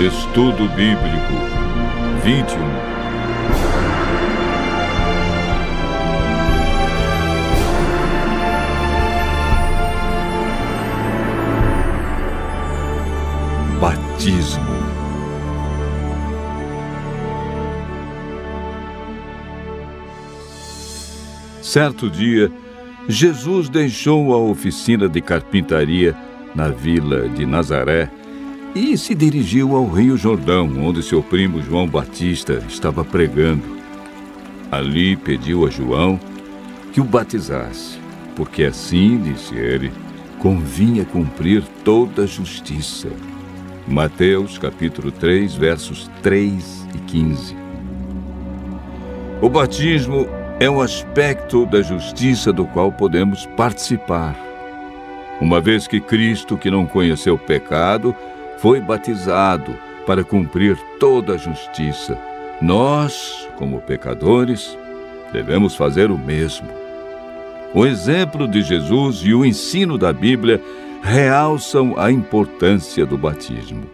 Estudo Bíblico 21. Batismo. Certo dia, Jesus deixou a oficina de carpintaria na vila de Nazaré e se dirigiu ao Rio Jordão, onde seu primo João Batista estava pregando. Ali pediu a João que o batizasse, porque assim, disse ele, convinha cumprir toda a justiça. Mateus capítulo 3, versos 3 e 15. O batismo é um aspecto da justiça do qual podemos participar. Uma vez que Cristo, que não conheceu pecado, foi batizado para cumprir toda a justiça, nós, como pecadores, devemos fazer o mesmo. O exemplo de Jesus e o ensino da Bíblia realçam a importância do batismo.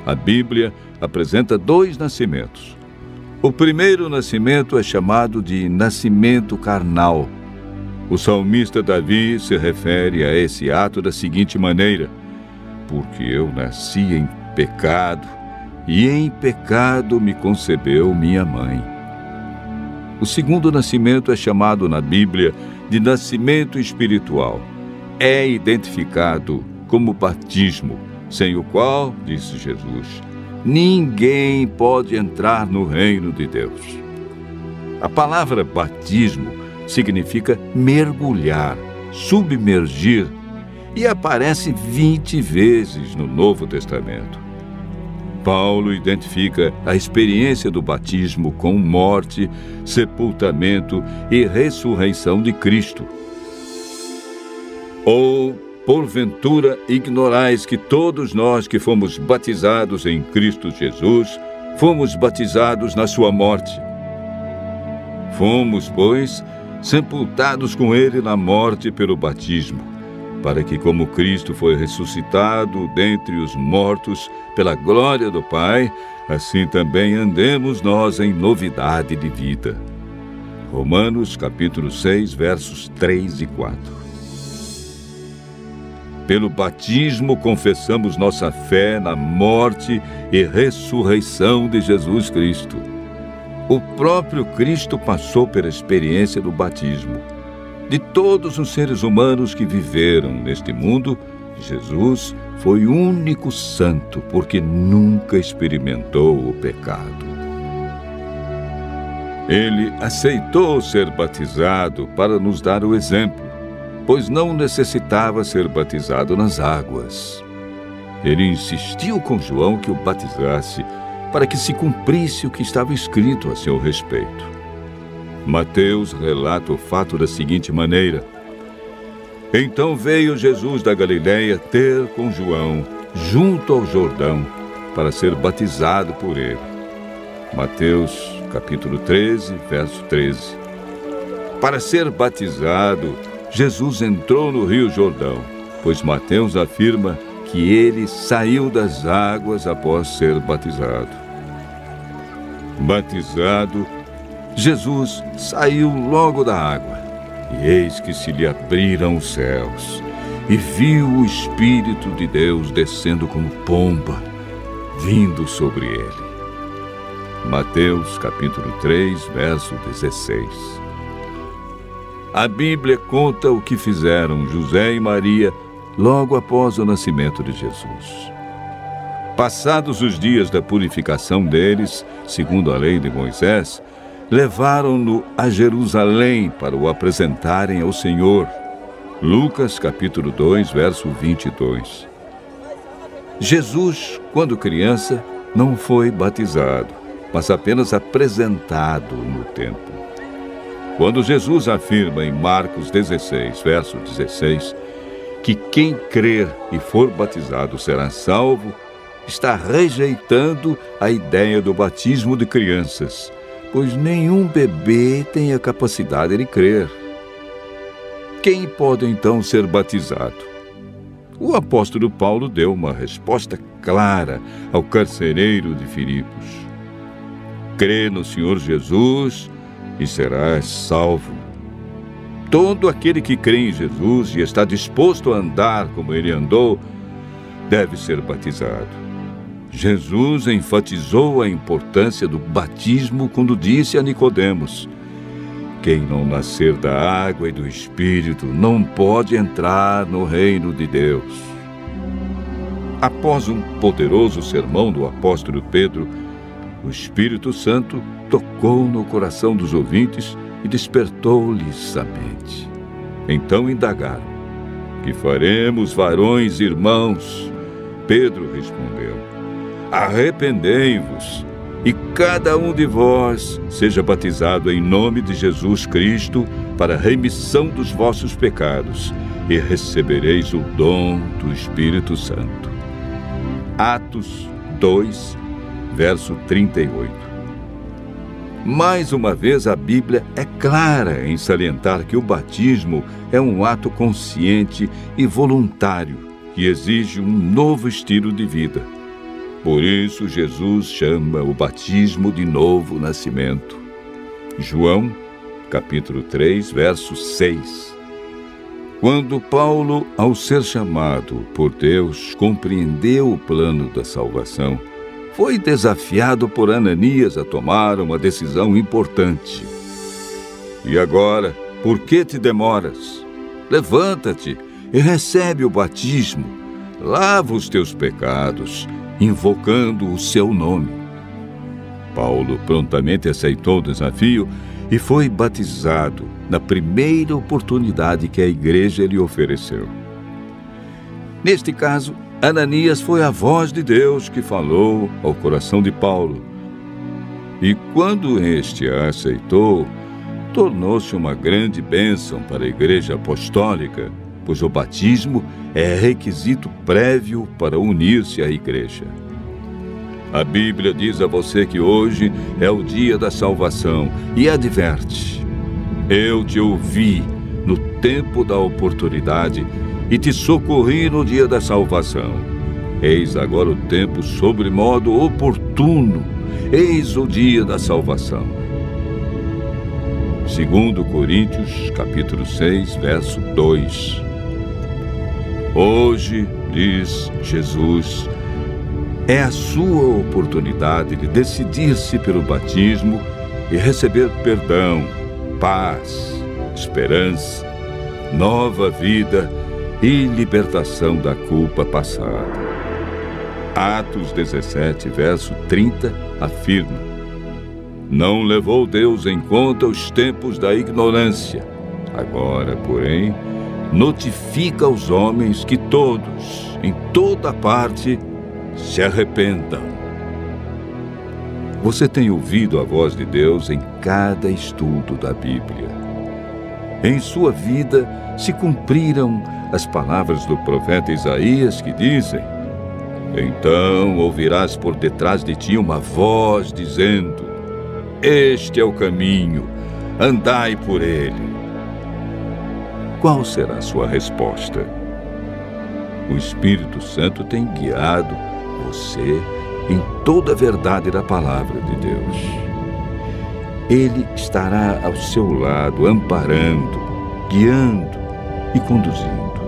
A Bíblia apresenta dois nascimentos. O primeiro nascimento é chamado de nascimento carnal. O salmista Davi se refere a esse ato da seguinte maneira: porque eu nasci em pecado, e em pecado me concebeu minha mãe. O segundo nascimento é chamado na Bíblia de nascimento espiritual. É identificado como batismo, sem o qual, disse Jesus, ninguém pode entrar no reino de Deus. A palavra batismo significa mergulhar, submergir, e aparece 20 vezes no Novo Testamento. Paulo identifica a experiência do batismo com morte, sepultamento e ressurreição de Cristo. Porventura, ignorais que todos nós que fomos batizados em Cristo Jesus, fomos batizados na sua morte. Fomos, pois, sepultados com ele na morte pelo batismo, para que, como Cristo foi ressuscitado dentre os mortos pela glória do Pai, assim também andemos nós em novidade de vida. Romanos capítulo 6, versos 3 e 4. Pelo batismo, confessamos nossa fé na morte e ressurreição de Jesus Cristo. O próprio Cristo passou pela experiência do batismo. De todos os seres humanos que viveram neste mundo, Jesus foi o único santo, porque nunca experimentou o pecado. Ele aceitou ser batizado para nos dar o exemplo, pois não necessitava ser batizado nas águas. Ele insistiu com João que o batizasse, para que se cumprisse o que estava escrito a seu respeito. Mateus relata o fato da seguinte maneira: então veio Jesus da Galileia ter com João, junto ao Jordão, para ser batizado por ele. Mateus capítulo 13, verso 13. Para ser batizado, Jesus entrou no Rio Jordão, pois Mateus afirma que ele saiu das águas após ser batizado. Batizado, Jesus saiu logo da água, e eis que se lhe abriram os céus, e viu o Espírito de Deus descendo como pomba, vindo sobre ele. Mateus capítulo 3, verso 16. A Bíblia conta o que fizeram José e Maria logo após o nascimento de Jesus. Passados os dias da purificação deles, segundo a lei de Moisés, levaram-no a Jerusalém para o apresentarem ao Senhor. Lucas capítulo 2, verso 22. Jesus, quando criança, não foi batizado, mas apenas apresentado no templo. Quando Jesus afirma em Marcos 16, verso 16, que quem crer e for batizado será salvo, está rejeitando a ideia do batismo de crianças, pois nenhum bebê tem a capacidade de crer. Quem pode então ser batizado? O apóstolo Paulo deu uma resposta clara ao carcereiro de Filipos: crê no Senhor Jesus e serás salvo. Todo aquele que crê em Jesus e está disposto a andar como ele andou, deve ser batizado. Jesus enfatizou a importância do batismo quando disse a Nicodemos: quem não nascer da água e do Espírito não pode entrar no reino de Deus. Após um poderoso sermão do apóstolo Pedro, o Espírito Santo tocou no coração dos ouvintes e despertou-lhes a mente. Então indagaram: que faremos, varões e irmãos? Pedro respondeu: arrependei-vos e cada um de vós seja batizado em nome de Jesus Cristo para a remissão dos vossos pecados, e recebereis o dom do Espírito Santo. Atos 2, verso 38. Mais uma vez, a Bíblia é clara em salientar que o batismo é um ato consciente e voluntário que exige um novo estilo de vida. Por isso, Jesus chama o batismo de novo nascimento. João, capítulo 3, verso 6. Quando Paulo, ao ser chamado por Deus, compreendeu o plano da salvação, foi desafiado por Ananias a tomar uma decisão importante. E agora, por que te demoras? Levanta-te e recebe o batismo. Lava os teus pecados, invocando o seu nome. Paulo prontamente aceitou o desafio e foi batizado na primeira oportunidade que a igreja lhe ofereceu. Neste caso, Ananias foi a voz de Deus que falou ao coração de Paulo. E quando este a aceitou, tornou-se uma grande bênção para a igreja apostólica, pois o batismo é requisito prévio para unir-se à igreja. A Bíblia diz a você que hoje é o dia da salvação e adverte: eu te ouvi no tempo da oportunidade e te socorri no dia da salvação. Eis agora o tempo sobremodo oportuno, eis o dia da salvação. 2 Coríntios, capítulo 6, verso 2. Hoje, diz Jesus, é a sua oportunidade de decidir-se pelo batismo e receber perdão, paz, esperança, nova vida e libertação da culpa passada. Atos 17, verso 30, afirma: não levou Deus em conta os tempos da ignorância. Agora, porém, notifica aos homens que todos, em toda parte, se arrependam. Você tem ouvido a voz de Deus em cada estudo da Bíblia. Em sua vida se cumpriram as palavras do profeta Isaías que dizem: então ouvirás por detrás de ti uma voz dizendo: este é o caminho, andai por ele. Qual será a sua resposta? O Espírito Santo tem guiado você em toda a verdade da palavra de Deus. Ele estará ao seu lado, amparando, guiando e conduzindo.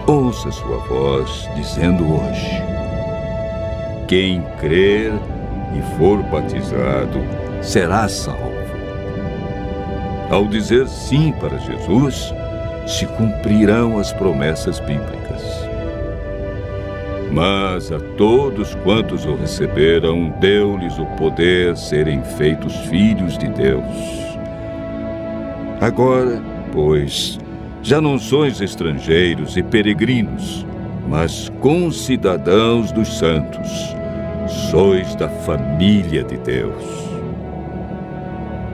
Ouça sua voz dizendo hoje: quem crer e for batizado será salvo. Ao dizer sim para Jesus, se cumprirão as promessas bíblicas. Mas a todos quantos o receberam, deu-lhes o poder serem feitos filhos de Deus. Agora, pois, já não sois estrangeiros e peregrinos, mas concidadãos dos santos, sois da família de Deus.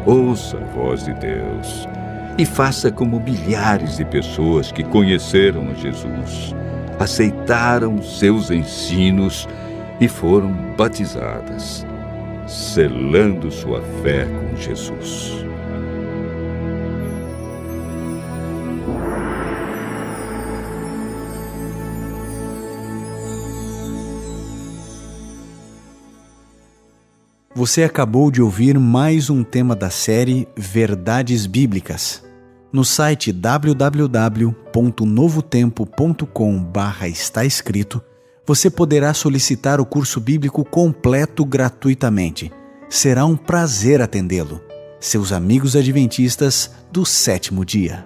Ouça a voz de Deus e faça como milhares de pessoas que conheceram a Jesus, aceitaram seus ensinos e foram batizadas, selando sua fé com Jesus. Você acabou de ouvir mais um tema da série Verdades Bíblicas. No site www.novotempo.com/está escrito, você poderá solicitar o curso bíblico completo gratuitamente. Será um prazer atendê-lo. Seus amigos adventistas do sétimo dia.